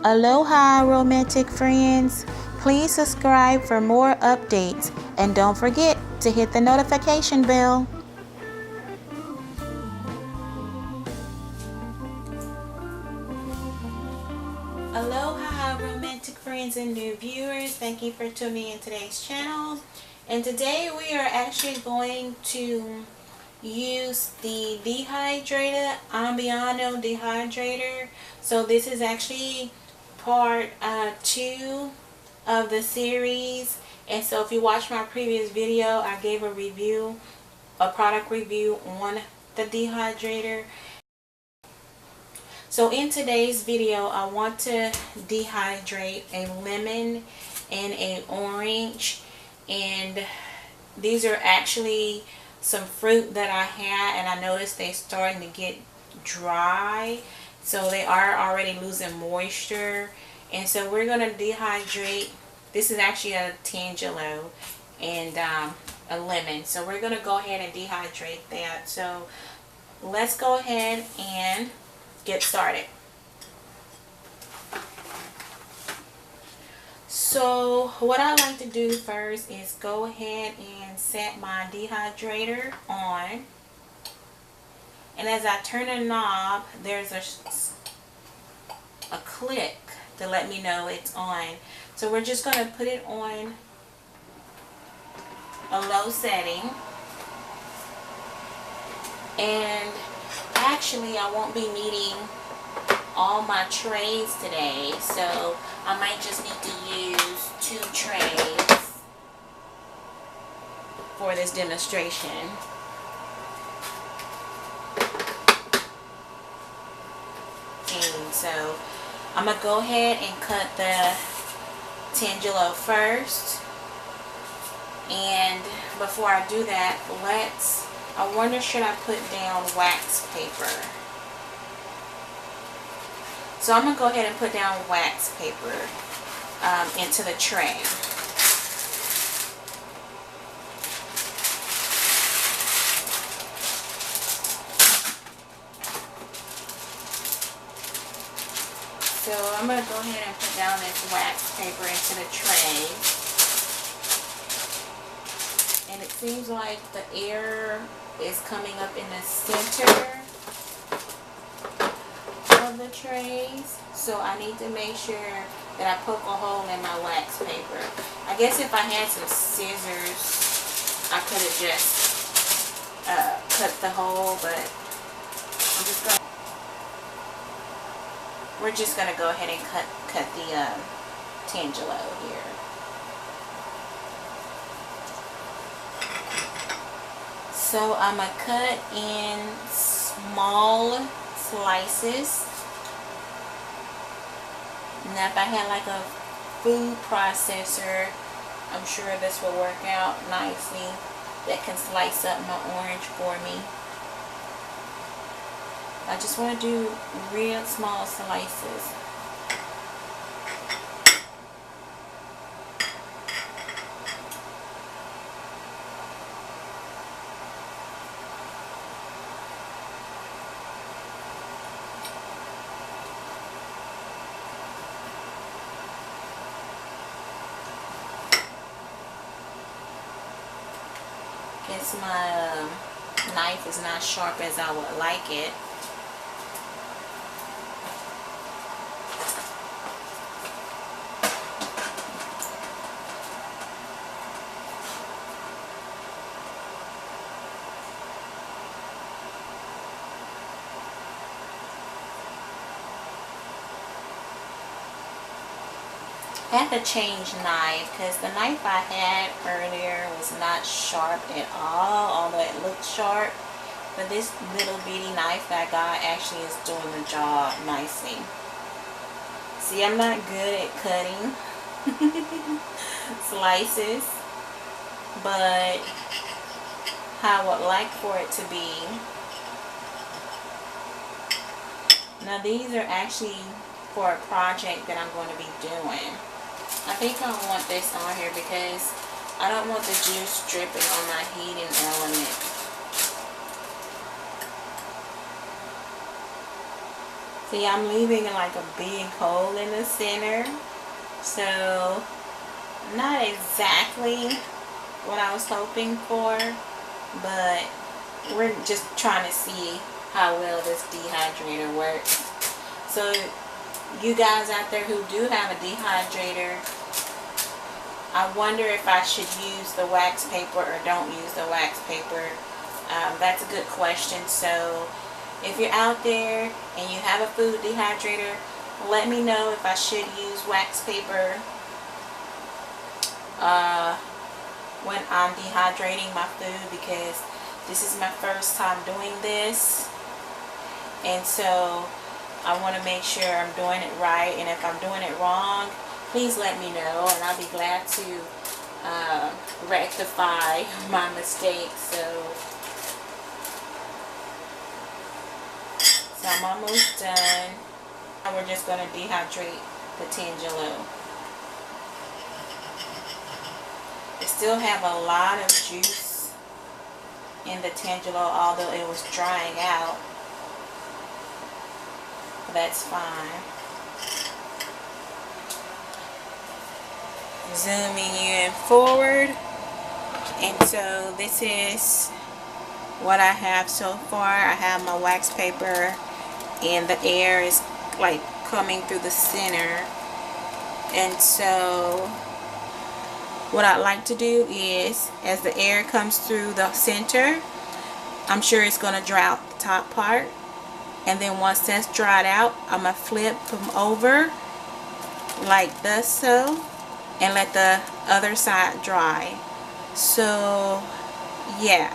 Aloha romantic friends, please subscribe for more updates and don't forget to hit the notification bell. Aloha romantic friends and new viewers, thank you for tuning in today's channel. And today we are actually going to use the Dehydrator, Ambiano Dehydrator. So this is actually part 2 of the series. And so if you watched my previous video, I gave a product review on the Dehydrator. So in today's video, I want to dehydrate a lemon and an orange, and these are actually some fruit that I had, and I noticed they're starting to get dry, so they are already losing moisture. And so we're going to dehydrate. This is actually a tangelo and a lemon, so we're going to go ahead and dehydrate that. So let's go ahead and get started. So what I like to do first is go ahead and set my dehydrator on, and as I turn the knob, there's a click to let me know it's on. So we're just going to put it on a low setting, and actually I won't be needing all my trays today, so I might just need to use 2 trays for this demonstration. And so I'm going to go ahead and cut the tangelo first. And before I do that, I wonder, should I put down wax paper? So I'm going to go ahead and put down wax paper into the tray. So I'm going to go ahead and put down this wax paper into the tray. And it seems like the air is coming up in the center of the trays, so I need to make sure that I poke a hole in my wax paper. I guess if I had some scissors, I could have just cut the hole, but we're just gonna go ahead and cut the tangelo here. So I'm gonna cut in small slices. Now if I had like a food processor, I'm sure this will work out nicely. That can slice up my orange for me. I just want to do real small slices. Guess my knife is not sharp as I would like it. I had to change knife because the knife I had earlier was not sharp at all, although it looked sharp. But this little bitty knife that I got actually is doing the job nicely. See, I'm not good at cutting slices, but how I would like for it to be. Now these are actually for a project that I'm going to be doing. I think I want this on here because I don't want the juice dripping on my heating element. See, I'm leaving like a big hole in the center. So, not exactly what I was hoping for, but we're just trying to see how well this dehydrator works. So, you guys out there who do have a dehydrator, I wonder if I should use the wax paper or don't use the wax paper. That's a good question. So if you're out there and you have a food dehydrator, let me know if I should use wax paper when I'm dehydrating my food, because this is my first time doing this, and so I want to make sure I'm doing it right. And if I'm doing it wrong, please let me know, and I'll be glad to rectify my mistakes. So I'm almost done. Now we're just going to dehydrate the Tangelo. It still have a lot of juice in the Tangelo, although it was drying out. But that's fine. Zooming you in forward, and so this is what I have so far. I have my wax paper and the air is like coming through the center, and so what I'd like to do is, as the air comes through the center, I'm sure it's going to dry out the top part, and then once that's dried out, I'm going to flip them over like this, so, and let the other side dry. So yeah,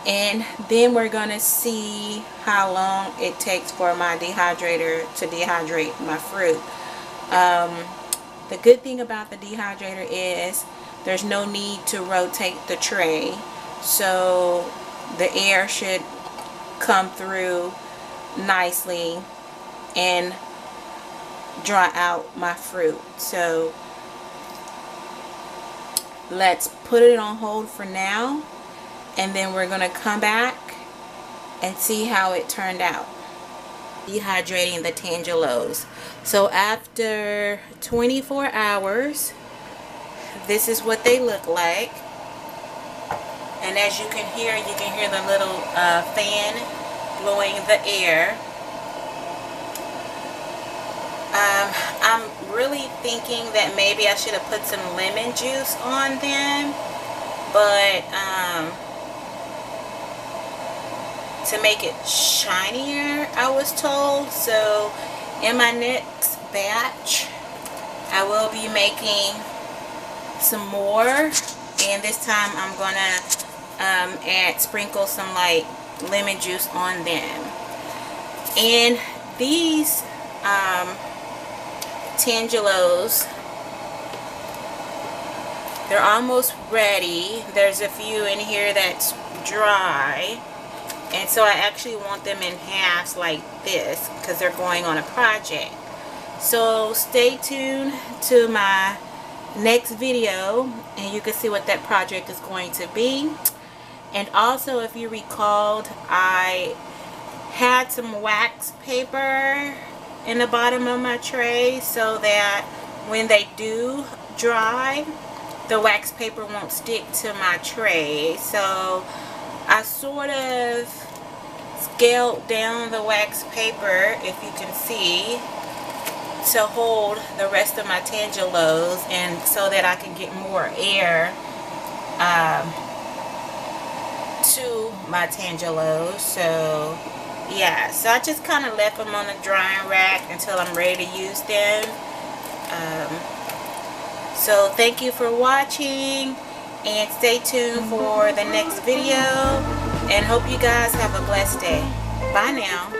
and then we're gonna see how long it takes for my dehydrator to dehydrate my fruit. The good thing about the dehydrator is there's no need to rotate the tray, so the air should come through nicely and dry out my fruit. So let's put it on hold for now, and then we're going to come back and see how it turned out. Dehydrating the Tangelos. So after 24 hours, this is what they look like. And as you can hear the little fan blowing the air. I'm really thinking that maybe I should have put some lemon juice on them, but to make it shinier, I was told. So in my next batch, I will be making some more, and this time I'm gonna sprinkle some like lemon juice on them. And these Tangelos, they're almost ready. There's a few in here that's dry, and so I actually want them in halves like this because they're going on a project. So stay tuned to my next video and you can see what that project is going to be. And also, if you recalled, I had some wax paper in the bottom of my tray so that when they do dry, the wax paper won't stick to my tray. So I sort of scaled down the wax paper, if you can see, to hold the rest of my Tangelos, and so that I can get more air to my Tangelos. So yeah, so I just kind of left them on the drying rack until I'm ready to use them. So thank you for watching, and stay tuned for the next video, and hope you guys have a blessed day. Bye now.